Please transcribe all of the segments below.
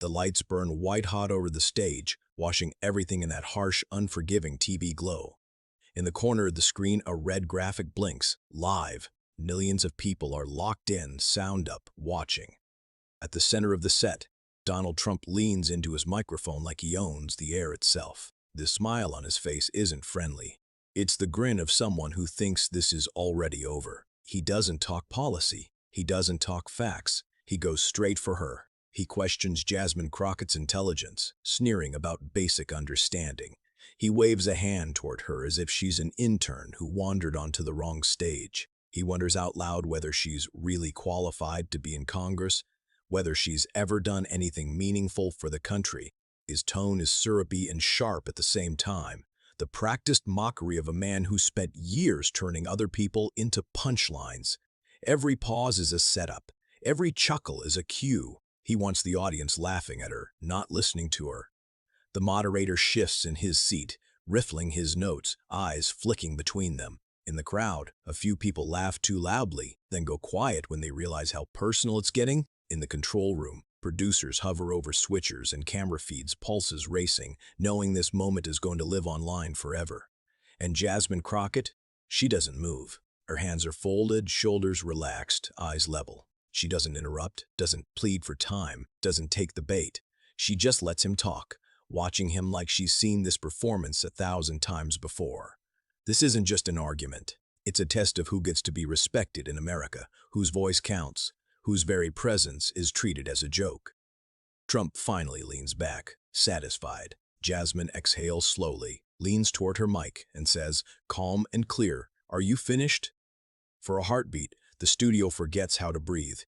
The lights burn white-hot over the stage, washing everything in that harsh, unforgiving TV glow. In the corner of the screen, a red graphic blinks. Live. Millions of people are locked in, sound up, watching. At the center of the set, Donald Trump leans into his microphone like he owns the air itself. The smile on his face isn't friendly. It's the grin of someone who thinks this is already over. He doesn't talk policy. He doesn't talk facts. He goes straight for her. He questions Jasmine Crockett's intelligence, sneering about basic understanding. He waves a hand toward her as if she's an intern who wandered onto the wrong stage. He wonders out loud whether she's really qualified to be in Congress, whether she's ever done anything meaningful for the country. His tone is syrupy and sharp at the same time, the practiced mockery of a man who spent years turning other people into punchlines. Every pause is a setup. Every chuckle is a cue. He wants the audience laughing at her, not listening to her. The moderator shifts in his seat, riffling his notes, eyes flicking between them. In the crowd, a few people laugh too loudly, then go quiet when they realize how personal it's getting. In the control room, producers hover over switchers and camera feeds, pulses racing, knowing this moment is going to live online forever. And Jasmine Crockett, she doesn't move. Her hands are folded, shoulders relaxed, eyes level. She doesn't interrupt, doesn't plead for time, doesn't take the bait. She just lets him talk, watching him like she's seen this performance 1,000 times before. This isn't just an argument. It's a test of who gets to be respected in America, whose voice counts, whose very presence is treated as a joke. Trump finally leans back, satisfied. Jasmine exhales slowly, leans toward her mic, and says, calm and clear, "Are you finished?" For a heartbeat, the studio forgets how to breathe.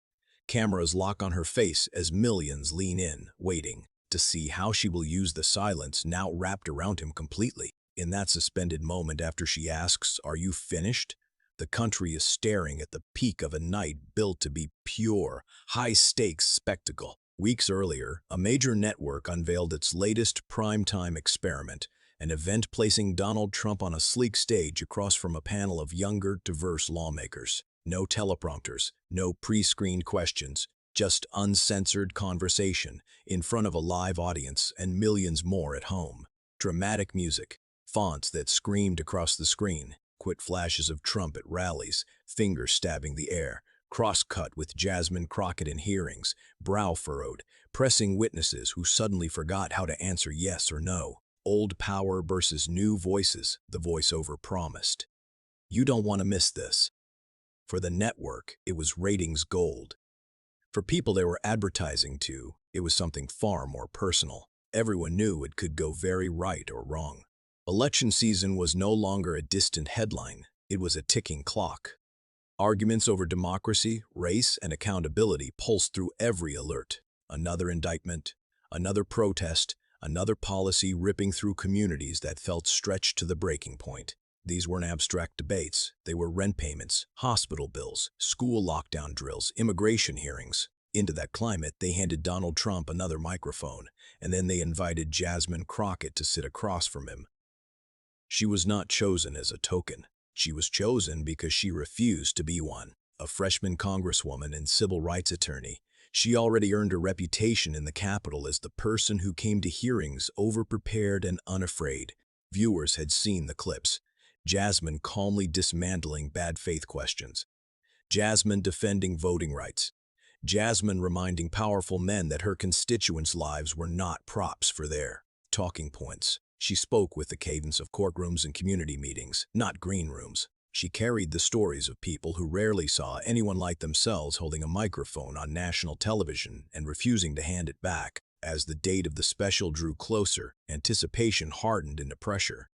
Cameras lock on her face as millions lean in, waiting to see how she will use the silence now wrapped around him completely. In that suspended moment after she asks, "Are you finished?" the country is staring at the peak of a night built to be pure, high-stakes spectacle. Weeks earlier, a major network unveiled its latest primetime experiment, an event placing Donald Trump on a sleek stage across from a panel of younger, diverse lawmakers. No teleprompters, no pre-screened questions, just uncensored conversation in front of a live audience and millions more at home. Dramatic music, fonts that screamed across the screen, quick flashes of Trump at rallies, fingers stabbing the air, cross-cut with Jasmine Crockett in hearings, brow furrowed, pressing witnesses who suddenly forgot how to answer yes or no. Old power versus new voices, the voiceover promised. You don't want to miss this. For the network, it was ratings gold. For people they were advertising to, it was something far more personal. Everyone knew it could go very right or wrong. Election season was no longer a distant headline. It was a ticking clock. Arguments over democracy, race, and accountability pulsed through every alert. Another indictment, another protest, another policy ripping through communities that felt stretched to the breaking point. These weren't abstract debates. They were rent payments, hospital bills, school lockdown drills, immigration hearings. Into that climate, they handed Donald Trump another microphone, and then they invited Jasmine Crockett to sit across from him. She was not chosen as a token. She was chosen because she refused to be one. A freshman congresswoman and civil rights attorney, she already earned a reputation in the Capitol as the person who came to hearings overprepared and unafraid. Viewers had seen the clips. Jasmine calmly dismantling bad faith questions. Jasmine defending voting rights. Jasmine reminding powerful men that her constituents' lives were not props for their talking points. She spoke with the cadence of courtrooms and community meetings, not green rooms. She carried the stories of people who rarely saw anyone like themselves holding a microphone on national television and refusing to hand it back. As the date of the special drew closer, anticipation hardened into pressure.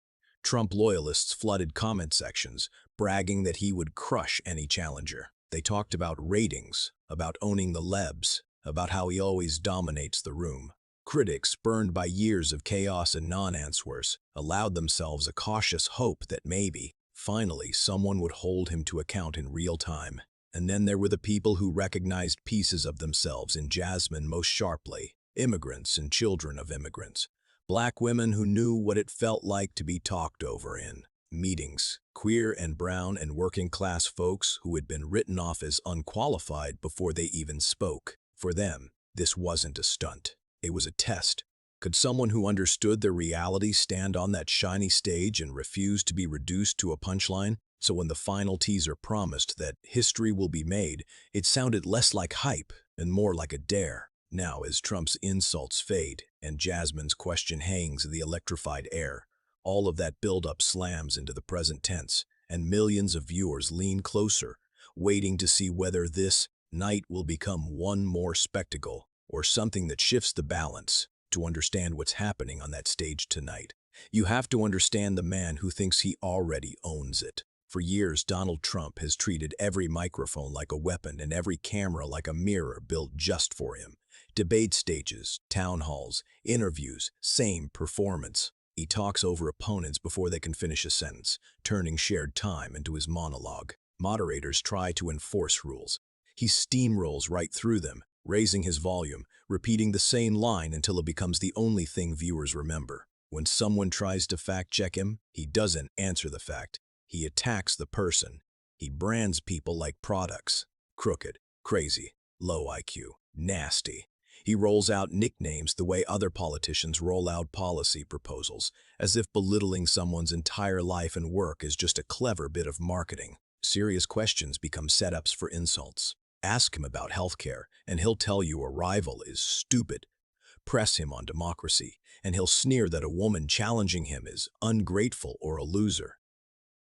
Trump loyalists flooded comment sections, bragging that he would crush any challenger. They talked about ratings, about owning the lebs, about how he always dominates the room. Critics, burned by years of chaos and non-answers, allowed themselves a cautious hope that maybe, finally, someone would hold him to account in real time. And then there were the people who recognized pieces of themselves in Jasmine most sharply, immigrants and children of immigrants. Black women who knew what it felt like to be talked over in meetings, queer and brown and working-class folks who had been written off as unqualified before they even spoke. For them, this wasn't a stunt. It was a test. Could someone who understood their reality stand on that shiny stage and refuse to be reduced to a punchline? So when the final teaser promised that history will be made, it sounded less like hype and more like a dare. Now, as Trump's insults fade and Jasmine's question hangs in the electrified air, all of that buildup slams into the present tense, and millions of viewers lean closer, waiting to see whether this night will become one more spectacle or something that shifts the balance. To understand what's happening on that stage tonight, you have to understand the man who thinks he already owns it. For years, Donald Trump has treated every microphone like a weapon and every camera like a mirror built just for him. Debate stages, town halls, interviews, same performance. He talks over opponents before they can finish a sentence, turning shared time into his monologue. Moderators try to enforce rules. He steamrolls right through them, raising his volume, repeating the same line until it becomes the only thing viewers remember. When someone tries to fact-check him, he doesn't answer the fact. He attacks the person. He brands people like products. Crooked, crazy, low IQ, nasty. He rolls out nicknames the way other politicians roll out policy proposals, as if belittling someone's entire life and work is just a clever bit of marketing. Serious questions become setups for insults. Ask him about healthcare, and he'll tell you a rival is stupid. Press him on democracy, and he'll sneer that a woman challenging him is ungrateful or a loser.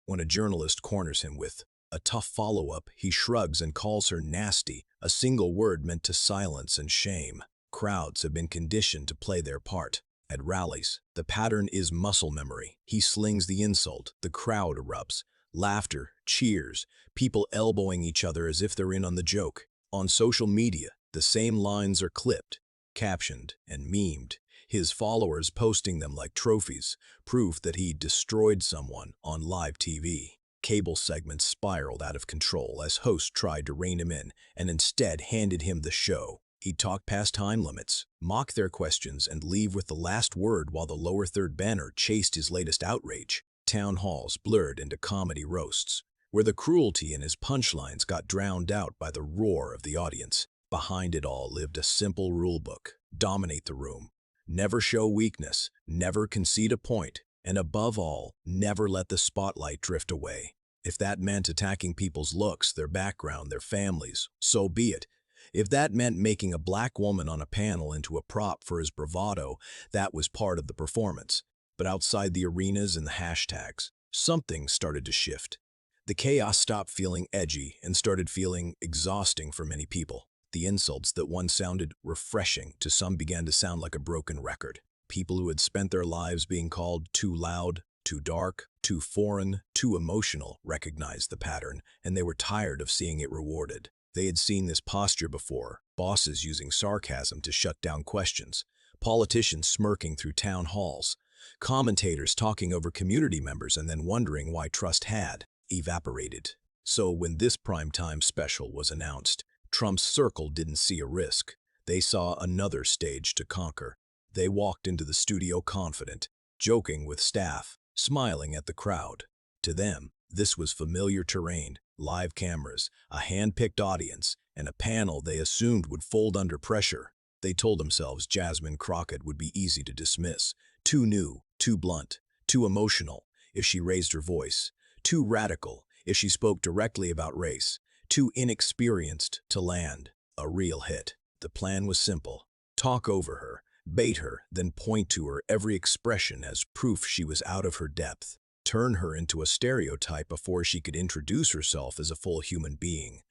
When a journalist corners him with a tough follow-up, he shrugs and calls her nasty, a single word meant to silence and shame. Crowds have been conditioned to play their part. At rallies, the pattern is muscle memory. He slings the insult, the crowd erupts. Laughter, cheers, people elbowing each other as if they're in on the joke. On social media, the same lines are clipped, captioned, and memed, his followers posting them like trophies, proof that he destroyed someone on live TV. Cable segments spiraled out of control as hosts tried to rein him in and instead handed him the show. He'd talk past time limits, mock their questions, and leave with the last word while the lower third banner chased his latest outrage. Town halls blurred into comedy roasts, where the cruelty in his punchlines got drowned out by the roar of the audience. Behind it all lived a simple rulebook: dominate the room, never show weakness, never concede a point, and above all, never let the spotlight drift away. If that meant attacking people's looks, their background, their families, so be it. If that meant making a black woman on a panel into a prop for his bravado, that was part of the performance. But outside the arenas and the hashtags, something started to shift. The chaos stopped feeling edgy and started feeling exhausting for many people. The insults that once sounded refreshing to some began to sound like a broken record. People who had spent their lives being called too loud, too dark, too foreign, too emotional recognized the pattern, and they were tired of seeing it rewarded. They had seen this posture before: bosses using sarcasm to shut down questions, politicians smirking through town halls, commentators talking over community members and then wondering why trust had evaporated. So when this primetime special was announced, Trump's circle didn't see a risk. They saw another stage to conquer. They walked into the studio confident, joking with staff, smiling at the crowd. To them, this was familiar terrain: live cameras, a hand-picked audience, and a panel they assumed would fold under pressure. They told themselves Jasmine Crockett would be easy to dismiss. Too new, too blunt, too emotional if she raised her voice, too radical if she spoke directly about race, too inexperienced to land a real hit. The plan was simple: talk over her, bait her, then point to her every expression as proof she was out of her depth. Turn her into a stereotype before she could introduce herself as a full human being.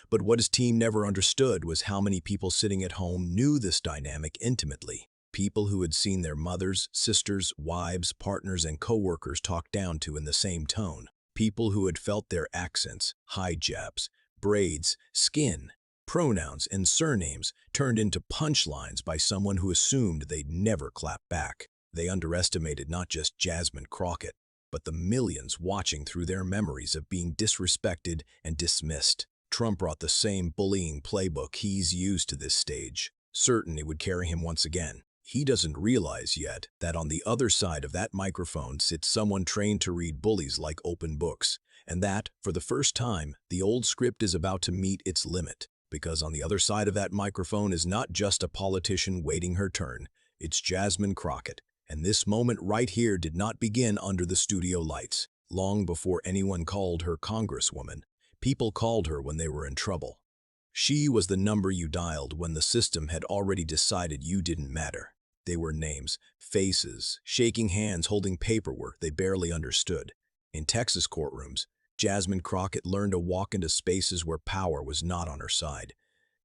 But what his team never understood was how many people sitting at home knew this dynamic intimately. People who had seen their mothers, sisters, wives, partners, and co-workers talked down to in the same tone. People who had felt their accents, hijabs, braids, skin, pronouns, and surnames turned into punchlines by someone who assumed they'd never clap back. They underestimated not just Jasmine Crockett, but the millions watching through their memories of being disrespected and dismissed. Trump brought the same bullying playbook he's used to this stage, certain it would carry him once again. He doesn't realize yet that on the other side of that microphone sits someone trained to read bullies like open books, and that, for the first time, the old script is about to meet its limit. because on the other side of that microphone is not just a politician waiting her turn, it's Jasmine Crockett. And this moment right here did not begin under the studio lights. Long before anyone called her Congresswoman, people called her when they were in trouble. She was the number you dialed when the system had already decided you didn't matter. They were names, faces, shaking hands, holding paperwork they barely understood. In Texas courtrooms, Jasmine Crockett learned to walk into spaces where power was not on her side.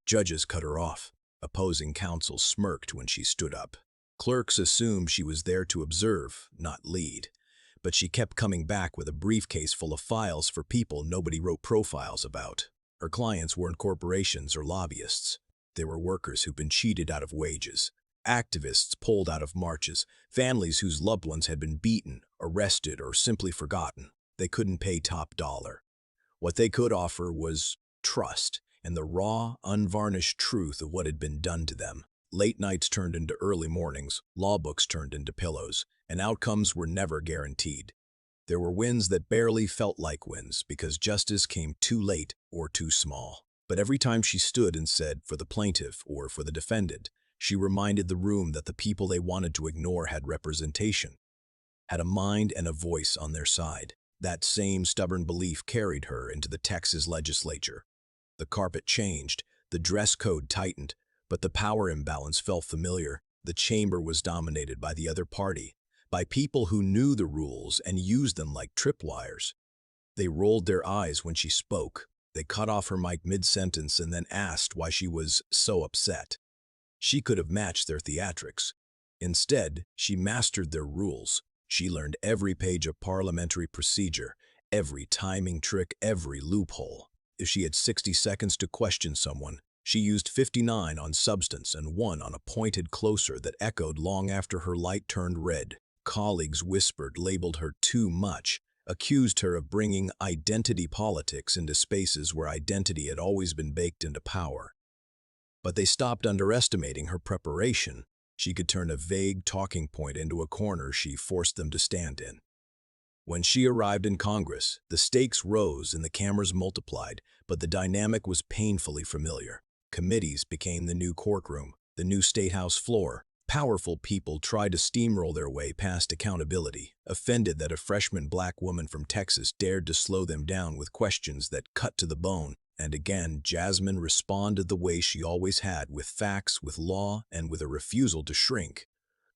Judges cut her off. Opposing counsel smirked when she stood up. Clerks assumed she was there to observe, not lead. But she kept coming back with a briefcase full of files for people nobody wrote profiles about. Her clients weren't corporations or lobbyists. They were workers who'd been cheated out of wages, activists pulled out of marches, families whose loved ones had been beaten, arrested, or simply forgotten. They couldn't pay top dollar. What they could offer was trust and the raw, unvarnished truth of what had been done to them. Late nights turned into early mornings, law books turned into pillows, and outcomes were never guaranteed. There were wins that barely felt like wins because justice came too late or too small. But every time she stood and said, for the plaintiff or for the defendant, she reminded the room that the people they wanted to ignore had representation, had a mind and a voice on their side. That same stubborn belief carried her into the Texas legislature. The carpet changed, the dress code tightened, but the power imbalance felt familiar. The chamber was dominated by the other party, by people who knew the rules and used them like tripwires. They rolled their eyes when she spoke. They cut off her mic mid-sentence and then asked why she was so upset. She could have matched their theatrics. Instead, she mastered their rules. She learned every page of parliamentary procedure, every timing trick, every loophole. If she had 60 seconds to question someone, she used 59 on substance and 1 on a pointed closer that echoed long after her light turned red. Colleagues whispered, labeled her too much, accused her of bringing identity politics into spaces where identity had always been baked into power. But they stopped underestimating her preparation. She could turn a vague talking point into a corner she forced them to stand in. When she arrived in Congress, the stakes rose and the cameras multiplied, but the dynamic was painfully familiar. Committees became the new courtroom, the new statehouse floor. Powerful people tried to steamroll their way past accountability, offended that a freshman black woman from Texas dared to slow them down with questions that cut to the bone. And again, Jasmine responded the way she always had, with facts, with law, and with a refusal to shrink.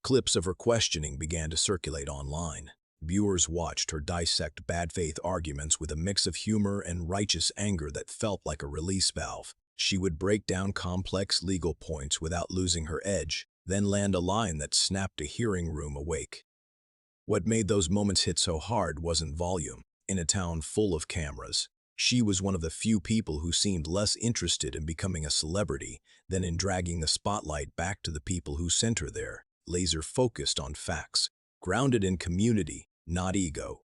Clips of her questioning began to circulate online. Viewers watched her dissect bad faith arguments with a mix of humor and righteous anger that felt like a release valve. She would break down complex legal points without losing her edge, then land a line that snapped a hearing room awake. What made those moments hit so hard wasn't volume. In a town full of cameras, she was one of the few people who seemed less interested in becoming a celebrity than in dragging the spotlight back to the people who sent her there, laser-focused on facts, grounded in community, not ego.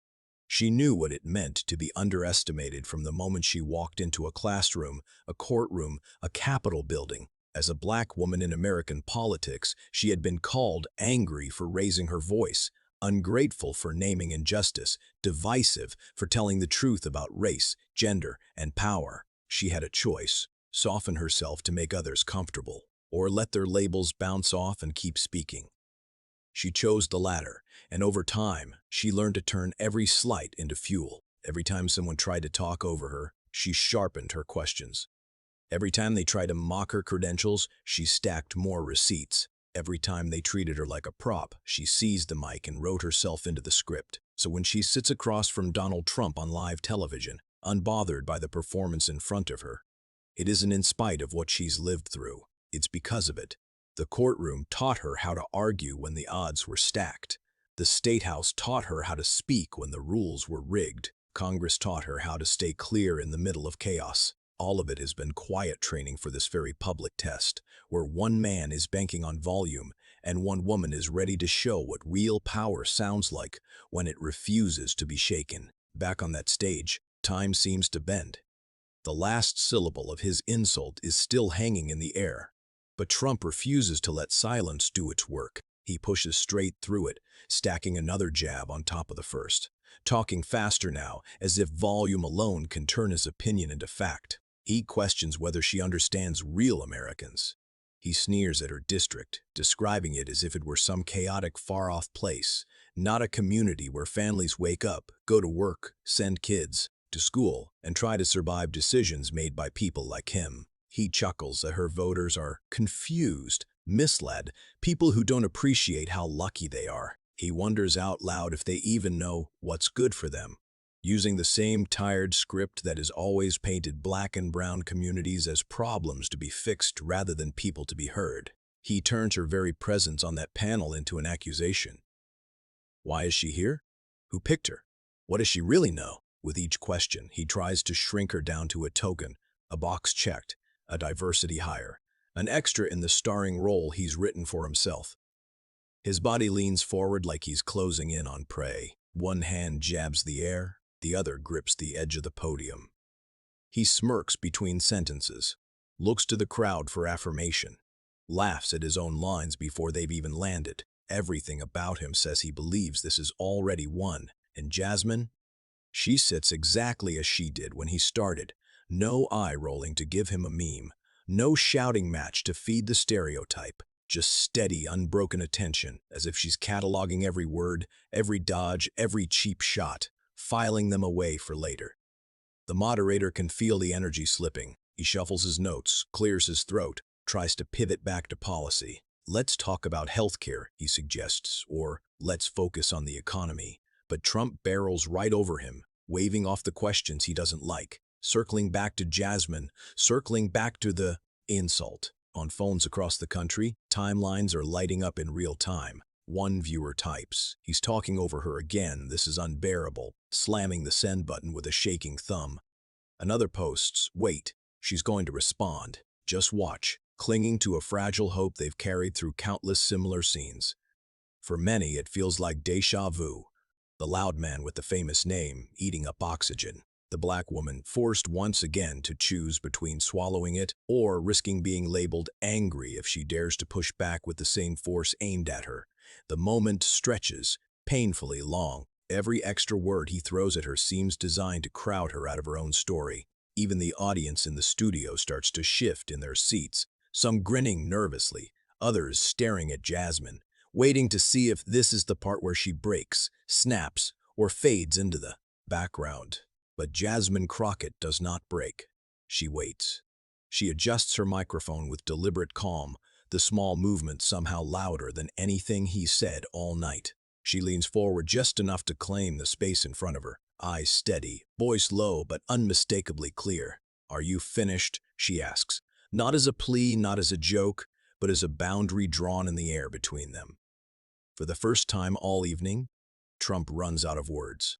She knew what it meant to be underestimated from the moment she walked into a classroom, a courtroom, a Capitol building. As a black woman in American politics, she had been called angry for raising her voice, ungrateful for naming injustice, divisive for telling the truth about race, gender, and power. She had a choice: soften herself to make others comfortable, or let their labels bounce off and keep speaking. She chose the latter, and over time, she learned to turn every slight into fuel. Every time someone tried to talk over her, she sharpened her questions. Every time they tried to mock her credentials, she stacked more receipts. Every time they treated her like a prop, she seized the mic and wrote herself into the script. So when she sits across from Donald Trump on live television, unbothered by the performance in front of her, it isn't in spite of what she's lived through. It's because of it. The courtroom taught her how to argue when the odds were stacked. The Statehouse taught her how to speak when the rules were rigged. Congress taught her how to stay clear in the middle of chaos. All of it has been quiet training for this very public test, where one man is banking on volume and one woman is ready to show what real power sounds like when it refuses to be shaken. Back on that stage, time seems to bend. The last syllable of his insult is still hanging in the air. But Trump refuses to let silence do its work. He pushes straight through it, stacking another jab on top of the first, talking faster now, as if volume alone can turn his opinion into fact. He questions whether she understands real Americans. He sneers at her district, describing it as if it were some chaotic, far-off place, not a community where families wake up, go to work, send kids to school, and try to survive decisions made by people like him. He chuckles that her voters are confused, misled, people who don't appreciate how lucky they are. He wonders out loud if they even know what's good for them. Using the same tired script that has always painted black and brown communities as problems to be fixed rather than people to be heard. He turns her very presence on that panel into an accusation. Why is she here? Who picked her? What does she really know? With each question, he tries to shrink her down to a token, a box checked, a diversity hire, an extra in the starring role he's written for himself. His body leans forward like he's closing in on prey. One hand jabs the air, the other grips the edge of the podium. He smirks between sentences, looks to the crowd for affirmation, laughs at his own lines before they've even landed. Everything about him says he believes this is already won, and Jasmine? She sits exactly as she did when he started. No eye-rolling to give him a meme, no shouting match to feed the stereotype, just steady, unbroken attention, as if she's cataloging every word, every dodge, every cheap shot, filing them away for later. The moderator can feel the energy slipping. He shuffles his notes, clears his throat, tries to pivot back to policy. Let's talk about healthcare, he suggests, or let's focus on the economy. But Trump barrels right over him, waving off the questions he doesn't like, circling back to Jasmine, circling back to the insult. On phones across the country, timelines are lighting up in real time. One viewer types, "He's talking over her again, this is unbearable," slamming the send button with a shaking thumb. Another posts, "Wait, she's going to respond. Just watch," clinging to a fragile hope they've carried through countless similar scenes. For many, it feels like déjà vu. The loud man with the famous name, eating up oxygen. The black woman forced once again to choose between swallowing it or risking being labeled angry if she dares to push back with the same force aimed at her. The moment stretches, painfully long. Every extra word he throws at her seems designed to crowd her out of her own story. Even the audience in the studio starts to shift in their seats, some grinning nervously, others staring at Jasmine, waiting to see if this is the part where she breaks, snaps, or fades into the background. But Jasmine Crockett does not break. She waits. She adjusts her microphone with deliberate calm, the small movement somehow louder than anything he said all night. She leans forward just enough to claim the space in front of her, eyes steady, voice low but unmistakably clear. "Are you finished?" she asks. Not as a plea, not as a joke, but as a boundary drawn in the air between them. For the first time all evening, Trump runs out of words.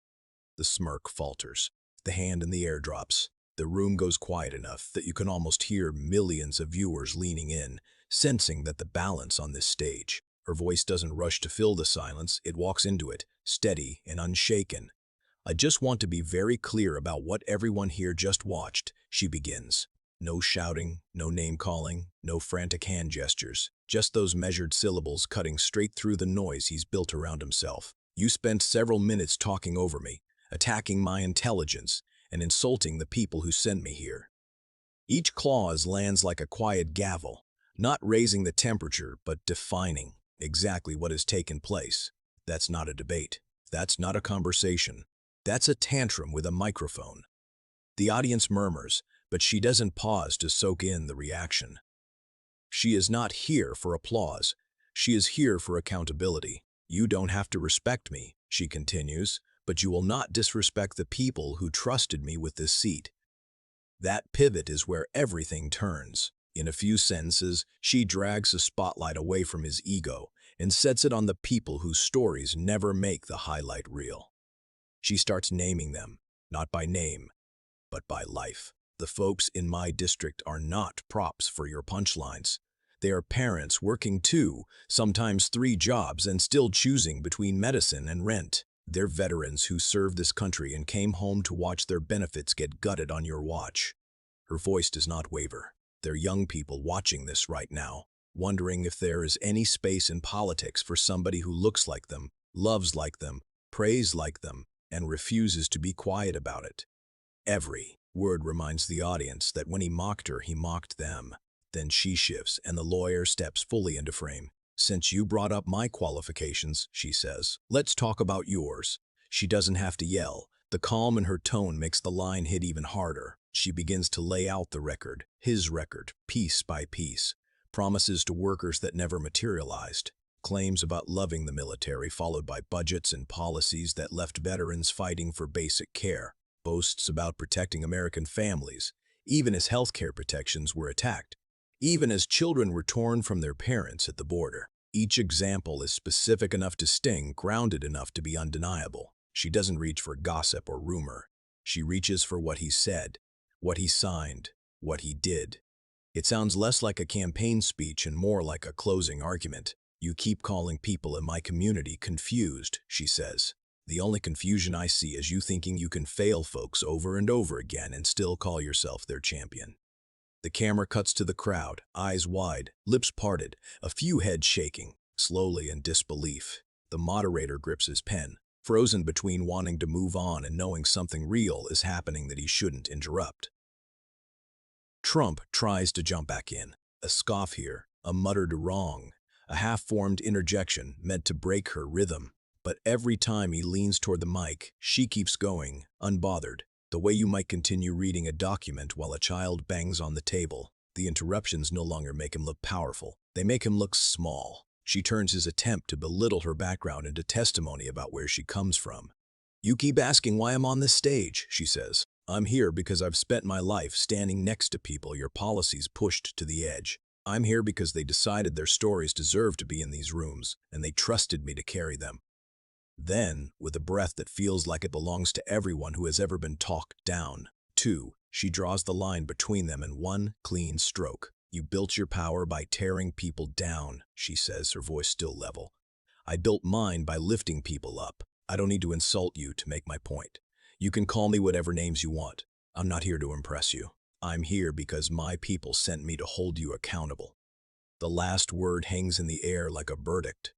The smirk falters. The hand in the air drops. The room goes quiet enough that you can almost hear millions of viewers leaning in, sensing that the balance on this stage. Her voice doesn't rush to fill the silence, it walks into it, steady and unshaken. "I just want to be very clear about what everyone here just watched," she begins. No shouting, no name-calling, no frantic hand gestures, just those measured syllables cutting straight through the noise he's built around himself. "You spent several minutes talking over me, attacking my intelligence, and insulting the people who sent me here." Each clause lands like a quiet gavel, not raising the temperature, but defining exactly what has taken place. That's not a debate. That's not a conversation. That's a tantrum with a microphone. The audience murmurs, but she doesn't pause to soak in the reaction. She is not here for applause. She is here for accountability. "You don't have to respect me," she continues, "but you will not disrespect the people who trusted me with this seat." That pivot is where everything turns. In a few sentences, she drags the spotlight away from his ego and sets it on the people whose stories never make the highlight reel. She starts naming them, not by name, but by life. "The folks in my district are not props for your punchlines. They are parents working 2, sometimes 3 jobs and still choosing between medicine and rent. They're veterans who served this country and came home to watch their benefits get gutted on your watch." Her voice does not waver. They're young people watching this right now, wondering if there is any space in politics for somebody who looks like them, loves like them, prays like them, and refuses to be quiet about it. Every Word reminds the audience that when he mocked her, he mocked them. Then she shifts, and the lawyer steps fully into frame. "Since you brought up my qualifications," she says, "let's talk about yours." She doesn't have to yell. The calm in her tone makes the line hit even harder. She begins to lay out the record, his record, piece by piece. Promises to workers that never materialized. Claims about loving the military followed by budgets and policies that left veterans fighting for basic care. Boasts about protecting American families, even as healthcare protections were attacked. Even as children were torn from their parents at the border. Each example is specific enough to sting, grounded enough to be undeniable. She doesn't reach for gossip or rumor. She reaches for what he said, what he signed, what he did. It sounds less like a campaign speech and more like a closing argument. "You keep calling people in my community confused," she says. "The only confusion I see is you thinking you can fail folks over and over again and still call yourself their champion." The camera cuts to the crowd, eyes wide, lips parted, a few heads shaking, slowly in disbelief. The moderator grips his pen, frozen between wanting to move on and knowing something real is happening that he shouldn't interrupt. Trump tries to jump back in. A scoff here, a muttered wrong, a half-formed interjection meant to break her rhythm. But every time he leans toward the mic, she keeps going, unbothered. The way you might continue reading a document while a child bangs on the table. The interruptions no longer make him look powerful. They make him look small. She turns his attempt to belittle her background into testimony about where she comes from. "You keep asking why I'm on this stage," she says. "I'm here because I've spent my life standing next to people your policies pushed to the edge. I'm here because they decided their stories deserve to be in these rooms, and they trusted me to carry them." Then, with a breath that feels like it belongs to everyone who has ever been talked down, too, she draws the line between them in one clean stroke. "You built your power by tearing people down," she says, her voice still level. "I built mine by lifting people up. I don't need to insult you to make my point. You can call me whatever names you want. I'm not here to impress you. I'm here because my people sent me to hold you accountable." The last word hangs in the air like a verdict.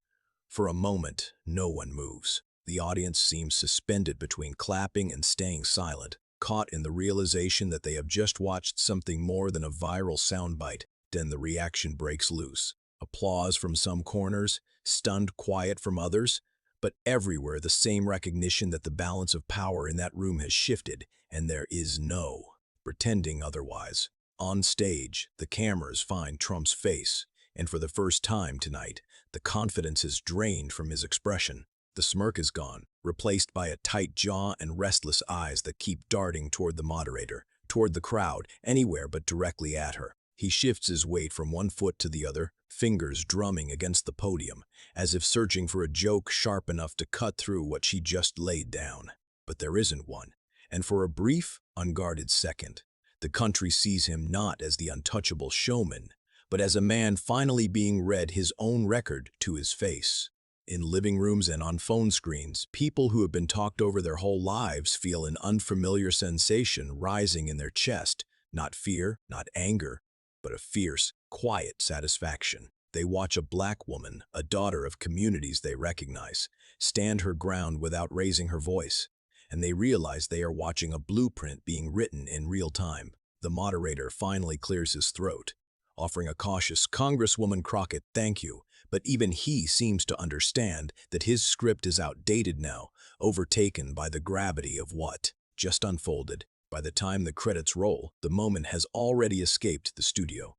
For a moment, no one moves. The audience seems suspended between clapping and staying silent, caught in the realization that they have just watched something more than a viral soundbite. Then the reaction breaks loose. Applause from some corners, stunned quiet from others, but everywhere the same recognition that the balance of power in that room has shifted, and there is no pretending otherwise. On stage, the cameras find Trump's face, and for the first time tonight, the confidence is drained from his expression. The smirk is gone, replaced by a tight jaw and restless eyes that keep darting toward the moderator, toward the crowd, anywhere but directly at her. He shifts his weight from one foot to the other, fingers drumming against the podium, as if searching for a joke sharp enough to cut through what she just laid down. But there isn't one, and for a brief, unguarded second, the country sees him not as the untouchable showman, but as a man finally being read his own record to his face. In living rooms and on phone screens, people who have been talked over their whole lives feel an unfamiliar sensation rising in their chest, not fear, not anger, but a fierce, quiet satisfaction. They watch a black woman, a daughter of communities they recognize, stand her ground without raising her voice, and they realize they are watching a blueprint being written in real time. The moderator finally clears his throat, offering a cautious, "Congresswoman Crockett, thank you," but even he seems to understand that his script is outdated now, overtaken by the gravity of what just unfolded. By the time the credits roll, the moment has already escaped the studio.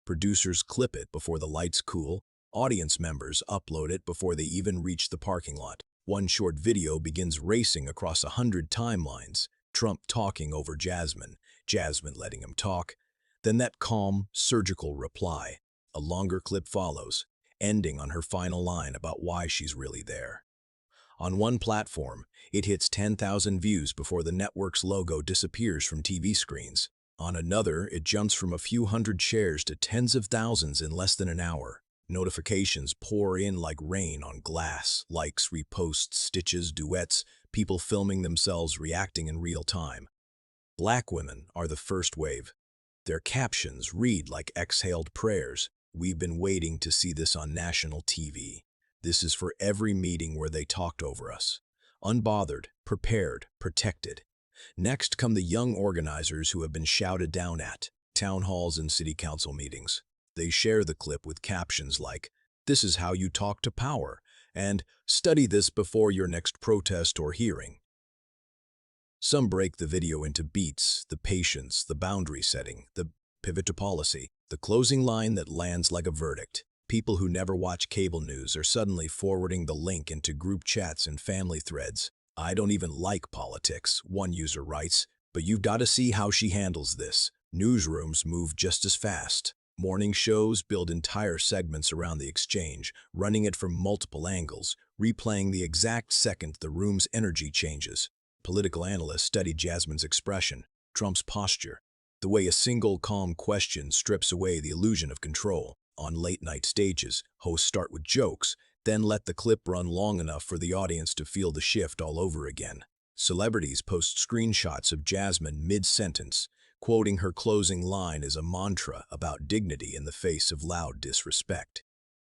Producers clip it before the lights cool, audience members upload it before they even reach the parking lot. One short video begins racing across 100 timelines, Trump talking over Jasmine, Jasmine letting him talk. Then that calm, surgical reply. A longer clip follows, ending on her final line about why she's really there. On one platform, it hits 10,000 views before the network's logo disappears from TV screens. On another, it jumps from a few hundred shares to tens of thousands in less than an hour. Notifications pour in like rain on glass, likes, reposts, stitches, duets, people filming themselves reacting in real time. Black women are the first wave. Their captions read like exhaled prayers. "We've been waiting to see this on national TV. This is for every meeting where they talked over us." Unbothered, prepared, protected. Next come the young organizers who have been shouted down at town halls and city council meetings. They share the clip with captions like, "This is how you talk to power," and "Study this before your next protest or hearing." Some break the video into beats, the patience, the boundary setting, the pivot to policy, the closing line that lands like a verdict. People who never watch cable news are suddenly forwarding the link into group chats and family threads. "I don't even like politics," one user writes, "but you've got to see how she handles this." Newsrooms move just as fast. Morning shows build entire segments around the exchange, running it from multiple angles, replaying the exact second the room's energy changes. Political analysts study Jasmine's expression, Trump's posture, the way a single calm question strips away the illusion of control. On late-night stages, hosts start with jokes, then let the clip run long enough for the audience to feel the shift all over again. Celebrities post screenshots of Jasmine mid-sentence, quoting her closing line as a mantra about dignity in the face of loud disrespect.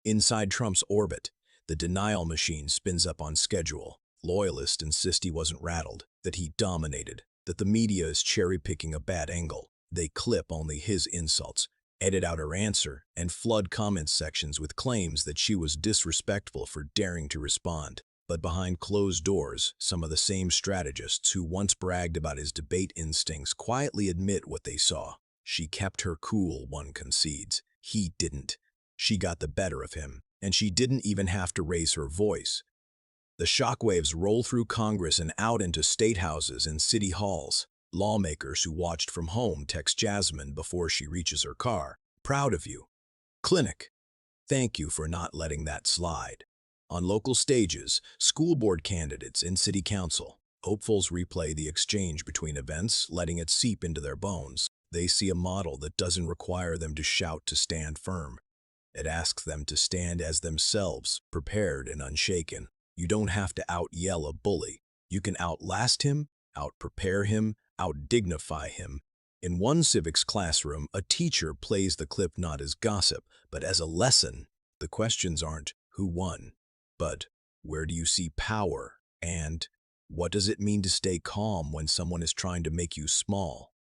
Inside Trump's orbit, the denial machine spins up on schedule. Loyalists insist he wasn't rattled, that he dominated, that the media is cherry-picking a bad angle. They clip only his insults, edit out her answer, and flood comment sections with claims that she was disrespectful for daring to respond. But behind closed doors, some of the same strategists who once bragged about his debate instincts quietly admit what they saw. She kept her cool, one concedes. He didn't. She got the better of him, and she didn't even have to raise her voice. The shockwaves roll through Congress and out into state houses and city halls. Lawmakers who watched from home text Jasmine before she reaches her car. "Proud of you." Clinic. "Thank you for not letting that slide." On local stages, school board candidates and city council, hopefuls replay the exchange between events, letting it seep into their bones. They see a model that doesn't require them to shout to stand firm. It asks them to stand as themselves, prepared and unshaken. You don't have to out-yell a bully. You can outlast him, out-prepare him, out-dignify him. In one civics classroom, a teacher plays the clip not as gossip, but as a lesson. The questions aren't, "Who won?" but "Where do you see power?" and "What does it mean to stay calm when someone is trying to make you small?"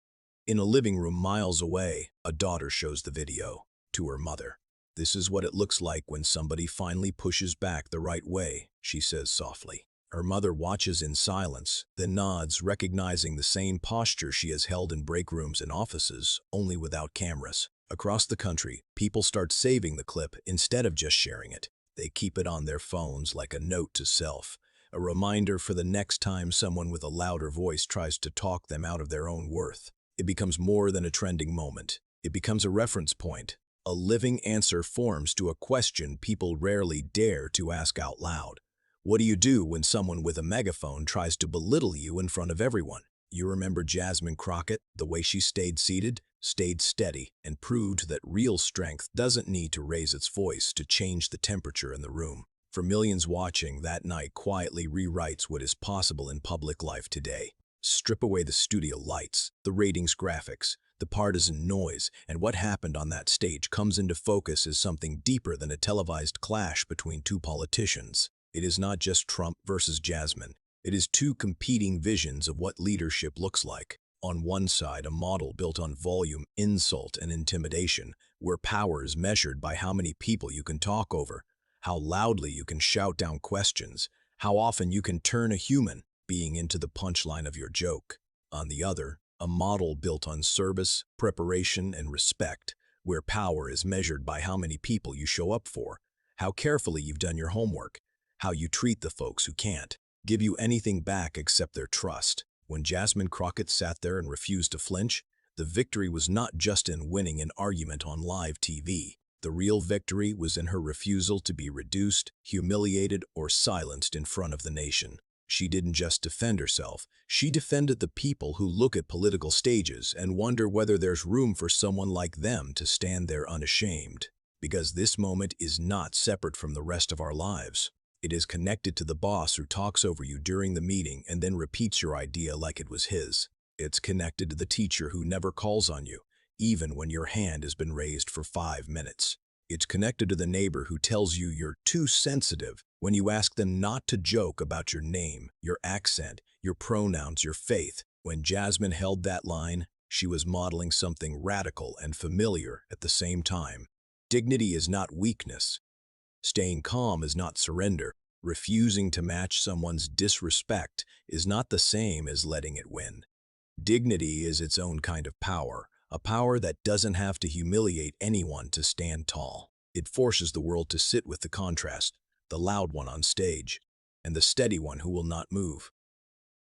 In a living room miles away, a daughter shows the video to her mother. "This is what it looks like when somebody finally pushes back the right way," she says softly. Her mother watches in silence, then nods, recognizing the same posture she has held in break rooms and offices, only without cameras. Across the country, people start saving the clip instead of just sharing it. They keep it on their phones like a note to self, a reminder for the next time someone with a louder voice tries to talk them out of their own worth. It becomes more than a trending moment. It becomes a reference point. A living answer forms to a question people rarely dare to ask out loud. What do you do when someone with a megaphone tries to belittle you in front of everyone? You remember Jasmine Crockett, the way she stayed seated, stayed steady, and proved that real strength doesn't need to raise its voice to change the temperature in the room. For millions watching, that night quietly rewrites what is possible in public life today. Strip away the studio lights, the ratings graphics, the partisan noise, and what happened on that stage comes into focus as something deeper than a televised clash between two politicians. It is not just Trump versus Jasmine. It is two competing visions of what leadership looks like. On one side, a model built on volume, insult, and intimidation, where power is measured by how many people you can talk over, how loudly you can shout down questions, how often you can turn a human being into the punchline of your joke. On the other, a model built on service, preparation, and respect, where power is measured by how many people you show up for, how carefully you've done your homework, how you treat the folks who can't give you anything back except their trust. When Jasmine Crockett sat there and refused to flinch, the victory was not just in winning an argument on live TV. The real victory was in her refusal to be reduced, humiliated, or silenced in front of the nation. She didn't just defend herself, she defended the people who look at political stages and wonder whether there's room for someone like them to stand there unashamed. Because this moment is not separate from the rest of our lives. It is connected to the boss who talks over you during the meeting and then repeats your idea like it was his. It's connected to the teacher who never calls on you, even when your hand has been raised for 5 minutes. It's connected to the neighbor who tells you you're too sensitive when you ask them not to joke about your name, your accent, your pronouns, your faith. When Jasmine held that line, she was modeling something radical and familiar at the same time. Dignity is not weakness. Staying calm is not surrender. Refusing to match someone's disrespect is not the same as letting it win. Dignity is its own kind of power, a power that doesn't have to humiliate anyone to stand tall. It forces the world to sit with the contrast, the loud one on stage, and the steady one who will not move.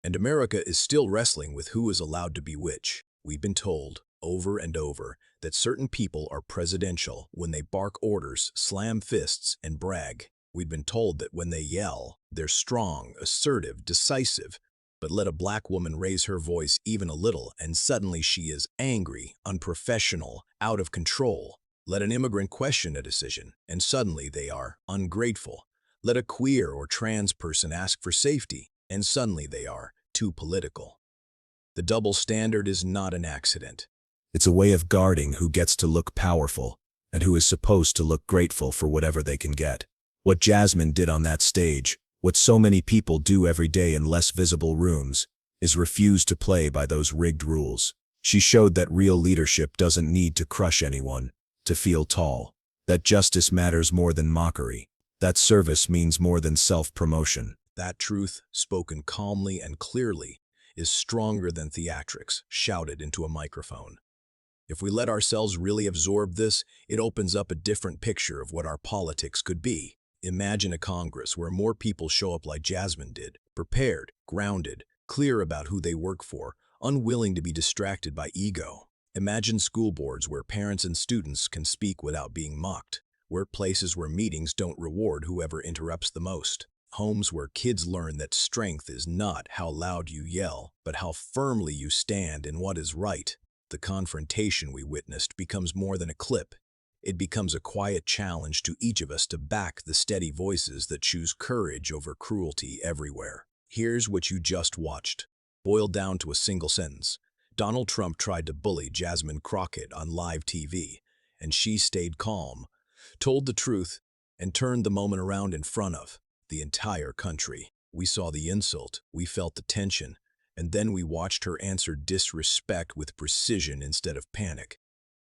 And America is still wrestling with who is allowed to be which. We've been told, over and over, that certain people are presidential when they bark orders, slam fists, and brag. We've been told that when they yell, they're strong, assertive, decisive. But let a black woman raise her voice even a little, and suddenly she is angry, unprofessional, out of control. Let an immigrant question a decision, and suddenly they are ungrateful. Let a queer or trans person ask for safety, and suddenly they are too political. The double standard is not an accident. It's a way of guarding who gets to look powerful and who is supposed to look grateful for whatever they can get. What Jasmine did on that stage, what so many people do every day in less visible rooms, is refuse to play by those rigged rules. She showed that real leadership doesn't need to crush anyone, to feel tall, that justice matters more than mockery, that service means more than self-promotion. That truth, spoken calmly and clearly, is stronger than theatrics shouted into a microphone. If we let ourselves really absorb this, it opens up a different picture of what our politics could be. Imagine a Congress where more people show up like Jasmine did, prepared, grounded, clear about who they work for, unwilling to be distracted by ego. Imagine school boards where parents and students can speak without being mocked, workplaces where meetings don't reward whoever interrupts the most, homes where kids learn that strength is not how loud you yell, but how firmly you stand in what is right. The confrontation we witnessed becomes more than a clip. It becomes a quiet challenge to each of us to back the steady voices that choose courage over cruelty everywhere. Here's what you just watched, boiled down to a single sentence. Donald Trump tried to bully Jasmine Crockett on live TV, and she stayed calm, told the truth, and turned the moment around in front of the entire country. We saw the insult, we felt the tension, and then we watched her answer disrespect with precision instead of panic,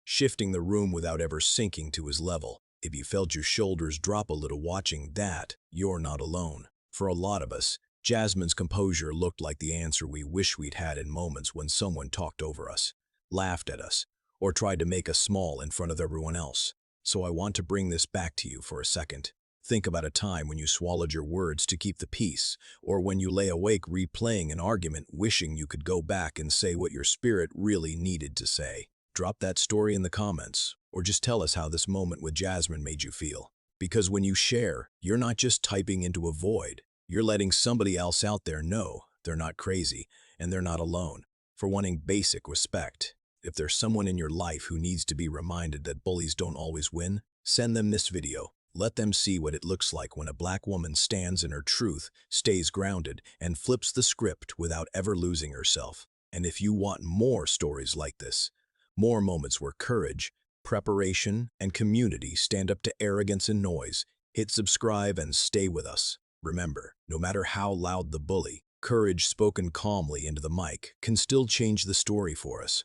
shifting the room without ever sinking to his level. If you felt your shoulders drop a little watching that, you're not alone. For a lot of us, Jasmine's composure looked like the answer we wish we'd had in moments when someone talked over us, laughed at us, or tried to make us small in front of everyone else. So I want to bring this back to you for a second. Think about a time when you swallowed your words to keep the peace, or when you lay awake replaying an argument wishing you could go back and say what your spirit really needed to say. Drop that story in the comments, or just tell us how this moment with Jasmine made you feel. Because when you share, you're not just typing into a void, you're letting somebody else out there know they're not crazy and they're not alone. For wanting basic respect, if there's someone in your life who needs to be reminded that bullies don't always win, send them this video. Let them see what it looks like when a black woman stands in her truth, stays grounded, and flips the script without ever losing herself. And if you want more stories like this, more moments where courage, preparation, and community stand up to arrogance and noise, hit subscribe and stay with us. Remember, no matter how loud the bully, courage spoken calmly into the mic can still change the story for us.